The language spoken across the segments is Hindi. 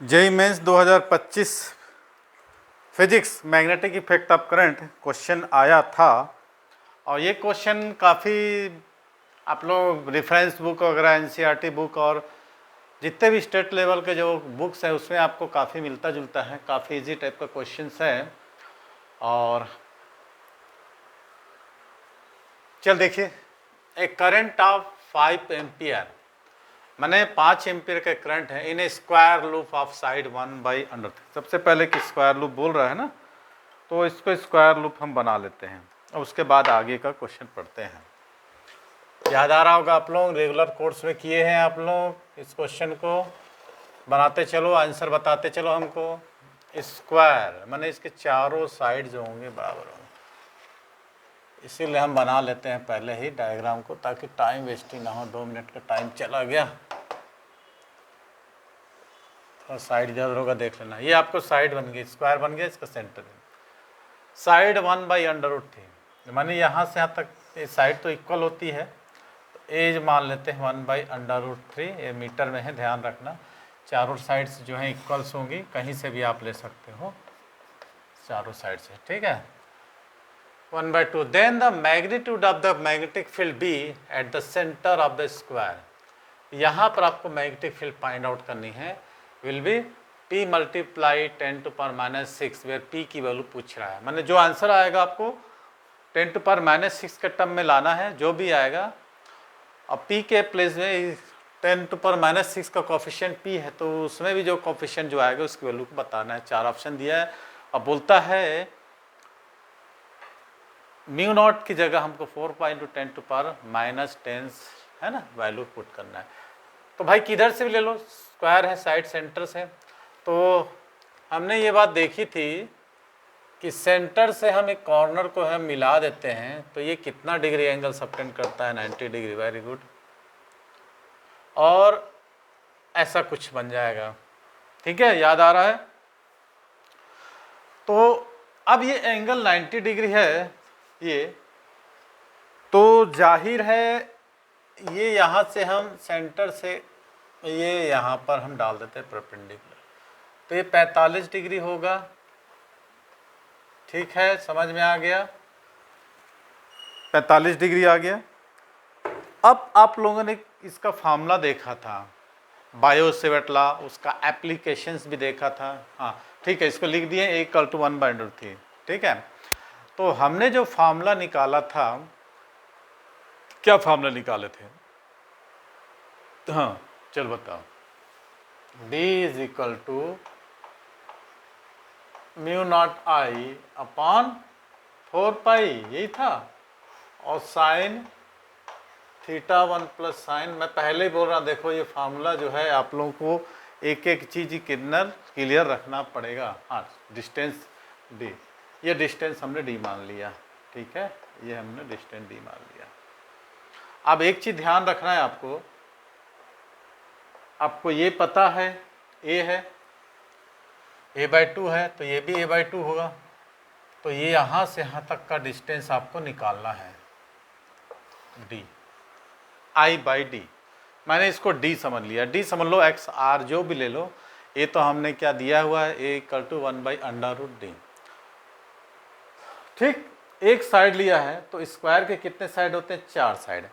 JEE Mains 2025 physics magnetic effect of current question आया था। और ये क्वेश्चन काफ़ी आप लोग रेफरेंस बुक वगैरह एनसीईआरटी बुक और जितने भी स्टेट लेवल के जो बुक्स हैं उसमें आपको काफ़ी मिलता जुलता है, काफ़ी इजी टाइप का क्वेश्चंस है। और चल देखिए, ए करंट ऑफ 5 एम्पियर माने 5 एम्पियर का करंट है इन ए स्क्वायर लूप ऑफ साइड 1/√। सबसे पहले कि स्क्वायर लूप बोल रहा है ना, तो इसको स्क्वायर लूप हम बना लेते हैं और उसके बाद आगे का क्वेश्चन पढ़ते हैं। याद आ रहा होगा आप लोग, रेगुलर कोर्स में किए हैं आप लोग। इस क्वेश्चन को बनाते चलो, आंसर बताते चलो हमको। स्क्वायर माने इसके चारों साइड जो होंगे बराबर होंगे, इसीलिए हम बना लेते हैं पहले ही डायग्राम को, ताकि टाइम वेस्ट ही ना हो। 2 मिनट का टाइम चला गया। और साइड इधर होगा देख लेना। ये आपको साइड बन गई, स्क्वायर बन गया, इसका सेंटर साइड 1/√3 थी। माने यहाँ से यहाँ तक ये साइड तो इक्वल होती है, तो एज मान लेते हैं 1/√3। ये मीटर में है, ध्यान रखना। चारों साइड्स जो हैं इक्वल्स होंगी, कहीं से भी आप ले सकते हो चारों साइड से, ठीक है। 1/2 then the magnitude of the magnetic field B at the centre of the square. यहाँ पर आपको मैग्नेटिक फील्ड फाइंड आउट करनी है। Will be P multiply 10⁻⁻6 where P की वैल्यू पूछ रहा है। माने जो आंसर आएगा आपको 10⁻⁻6 के टर्म में लाना है, जो भी आएगा। अब P के प्लेस में 10⁻⁻6 का कोफिशिएंट P है, तो उसमें भी जो कोफिशिएंट जो आएगा उसकी वैल्यू को बताना है। 4 ऑप्शन दिया है। अब बोलता है μ0 की जगह हमको 4π×10⁻⁻10 है ना, वैल्यू पुट करना है। तो भाई किधर से भी ले लो, स्क्वायर है, साइड सेंटर से। तो हमने ये बात देखी थी कि सेंटर से हम एक कॉर्नर को हम मिला देते हैं, तो ये कितना डिग्री एंगल सबटेंड करता है, 90 डिग्री। Very good. और ऐसा कुछ बन जाएगा, ठीक है, याद आ रहा है। तो अब ये एंगल 90 डिग्री है ये, तो जाहिर है ये यहाँ से हम सेंटर से ये यहाँ पर हम डाल देते हैं परपेंडिकुलर, तो ये 45 डिग्री होगा। ठीक है, समझ में आ गया। 45 डिग्री आ गया। अब आप लोगों ने इसका फार्मूला देखा था, बायो-सेवर्ट लॉ, उसका एप्लीकेशंस भी देखा था। हाँ ठीक है, इसको लिख दिए A = 1/√3। ठीक है, तो हमने जो फार्मूला निकाला था, क्या फार्मूला निकाले थे? हाँ चल बताओ। D = μ0I/4π, यही था। और साइन θ1 + साइन, मैं पहले ही बोल रहा, देखो ये फार्मूला जो है आप लोगों को एक एक चीज़ क्लियर रखना पड़ेगा। हाँ, डिस्टेंस D, ये डिस्टेंस हमने D मान लिया। ठीक है, ये हमने डिस्टेंस D मान लिया। अब एक चीज़ ध्यान रखना है आपको ये पता है A है, A/2 है, तो ये भी A/2 होगा। तो ये यहाँ से यहाँ तक का डिस्टेंस आपको निकालना है, D, I/D। मैंने इसको D समझ लिया। D समझ लो, X R जो भी ले लो। ये तो हमने क्या दिया हुआ है, A = 1/√D। ठीक, एक साइड लिया है, तो स्क्वायर के कितने साइड होते हैं? 4 साइड।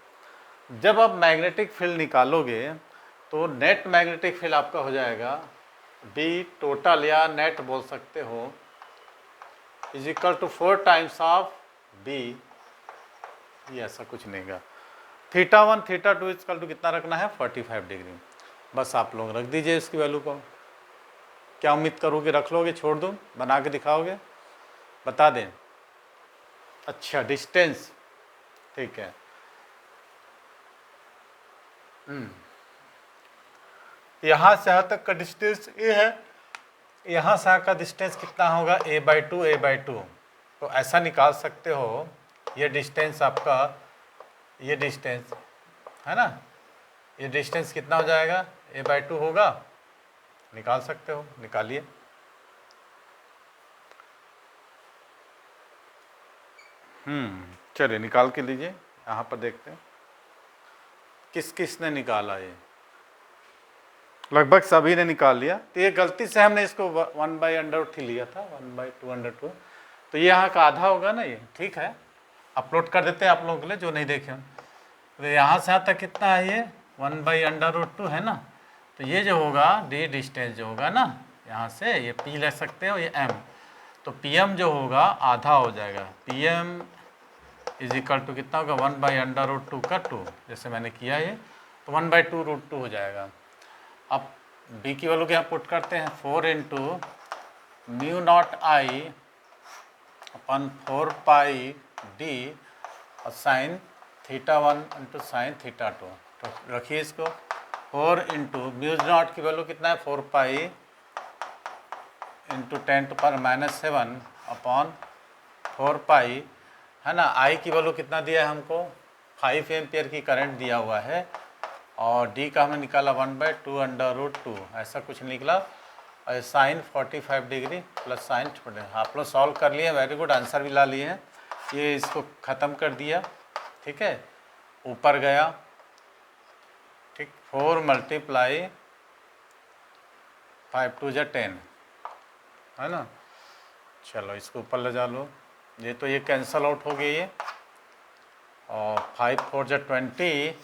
जब आप मैग्नेटिक फील्ड निकालोगे तो नेट मैग्नेटिक फील्ड आपका हो जाएगा B टोटल, या नेट बोल सकते हो, = 4 टाइम्स ऑफ B। ये ऐसा कुछ नहीं गा। θ1 θ2 = कितना रखना है? 45 डिग्री। बस आप लोग रख दीजिए इसकी वैल्यू को। क्या उम्मीद करोगे, रख लोगे, छोड़ दूँ, बना के दिखाओगे, बता दें। अच्छा, डिस्टेंस, ठीक है। यहाँ से यहाँ तक का डिस्टेंस A है, यहाँ से यहाँ का डिस्टेंस कितना होगा? A/2 A/2। तो ऐसा निकाल सकते हो, ये डिस्टेंस आपका, ये डिस्टेंस है ना, ये डिस्टेंस कितना हो जाएगा? A/2 होगा। निकाल सकते हो, निकालिए। चलिए निकाल के लीजिए। यहाँ पर देखते हैं किस किस ने निकाला ये। लगभग सभी ने निकाल लिया। तो ये गलती से हमने इसको 1/√3 लिया था, 1/2√2। तो ये यहाँ का आधा होगा ना ये, ठीक है। अपलोड कर देते हैं आप लोगों के लिए जो नहीं देखे हैं। तो यहाँ से यहाँ तक कितना है ये 1/√2 है ना। तो ये जो होगा डी डिस्टेंस जो होगा ना यहाँ से, ये पी ले सकते हो, ये एम। तो पी एम जो होगा आधा हो जाएगा। P M is equal to कितना होगा 1/√2 का 2, जैसे मैंने किया ये, तो 1/2√2 हो जाएगा। अब बी की वैल्यू यहाँ पुट करते हैं, 4 × μ0I अपन 4πd और sin θ1 × sin θ2। तो रखिए इसको, 4 × μ0 की वैल्यू कितना है 4π × 10⁻⁷ अपॉन 4π है ना। आई की वैल्यू कितना दिया है हमको, 5 एम्पियर की करंट दिया हुआ है, और डी का हमने निकाला 1/2√2 ऐसा कुछ निकला। और साइन 45 डिग्री प्लस साइन, आप लोग सॉल्व कर लिए, वेरी गुड, आंसर भी ला लिए हैं। ये इसको ख़त्म कर दिया, ठीक है, ऊपर गया, ठीक, 4 × 5 2 10 है ना। चलो इसको ऊपर ले जा लो, ये तो ये कैंसल आउट हो गई ये, और 5 4 20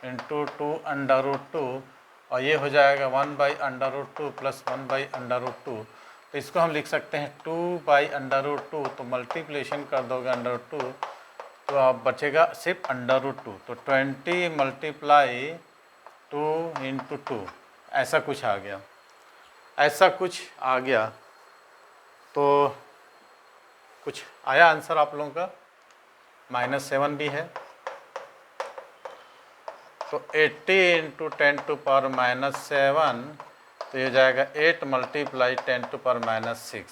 × 2√2, और ये हो जाएगा 1/√2 प्लस 1/√2। तो इसको हम लिख सकते हैं 2/√2। तो मल्टीप्लिकेशन कर दोगे √2 तो अब बचेगा सिर्फ √2। तो 20 × 2 × 2 ऐसा कुछ आ गया, ऐसा कुछ आ गया। तो कुछ आया आंसर आप लोगों का, -7 भी है। तो 80 × 10⁻⁷, तो ये जाएगा 8 × 10⁻⁶।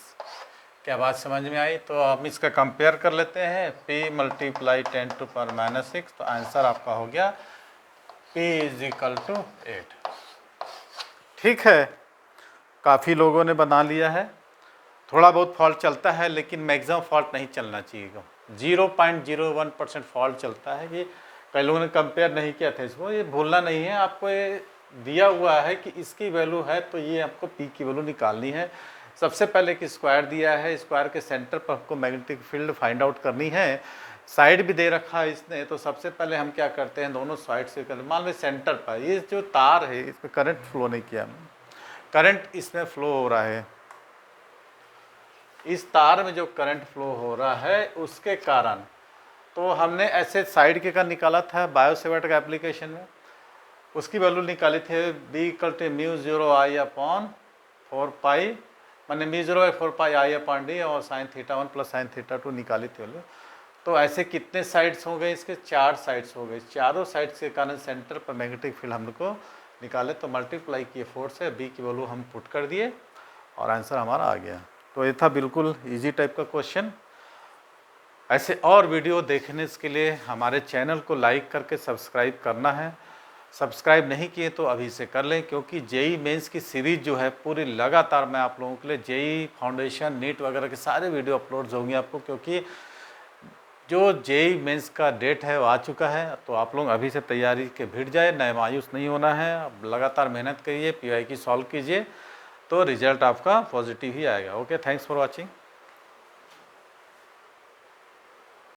क्या बात समझ में आई? तो हम इसका कंपेयर कर लेते हैं, P × 10⁻⁶। तो आंसर आपका हो गया P = 8। ठीक है, काफ़ी लोगों ने बना लिया है। थोड़ा बहुत फॉल्ट चलता है, लेकिन मैक्सिमम फॉल्ट नहीं चलना चाहिए। 0.01% फॉल्ट चलता है। ये कई लोगों ने कंपेयर नहीं किया था इसको, ये भूलना नहीं है आपको। ये दिया हुआ है कि इसकी वैल्यू है, तो ये आपको पी की वैल्यू निकालनी है। सबसे पहले एक स्क्वायर दिया है, स्क्वायर के सेंटर पर आपको मैग्नेटिक फील्ड फाइंड आउट करनी है। साइड भी दे रखा है इसने, तो सबसे पहले हम क्या करते हैं, दोनों साइड से करते, मान लो सेंटर पर ये जो तार है इसमें करंट फ्लो नहीं किया, करंट इसमें फ्लो हो रहा है। इस तार में जो करंट फ्लो हो रहा है उसके कारण, तो हमने ऐसे साइड के का निकाला था बायोसेवर्ट का एप्लीकेशन में, उसकी वैल्यू निकाली थी B = μ0I अपॉन 4π, मैंने μ0/4πI/d और sin θ1 प्लस sin θ2 निकाली थी वैल्यू। तो ऐसे कितने साइड्स हो गए इसके, 4 साइड्स हो गए। चारों साइड्स के कारण सेंटर पर मैग्नेटिक फील्ड हम लोग को निकाले, तो मल्टीप्लाई किए 4 से, B की वैल्यू हम पुट कर दिए और आंसर हमारा आ गया। तो ये था बिल्कुल इजी टाइप का क्वेश्चन। ऐसे और वीडियो देखने के लिए हमारे चैनल को लाइक करके सब्सक्राइब करना है। सब्सक्राइब नहीं किए तो अभी से कर लें, क्योंकि जेई मेंस की सीरीज़ जो है पूरी लगातार मैं आप लोगों के लिए जेई फाउंडेशन, नीट वगैरह के सारे वीडियो अपलोड्स होंगे आपको, क्योंकि जो जेई मेंस का डेट है वो आ चुका है। तो आप लोग अभी से तैयारी के भिड़ जाए, नए मायूस नहीं होना है। अब लगातार मेहनत करिए, PY की सॉल्व कीजिए, तो रिजल्ट आपका पॉजिटिव ही आएगा। Okay, thanks for watching.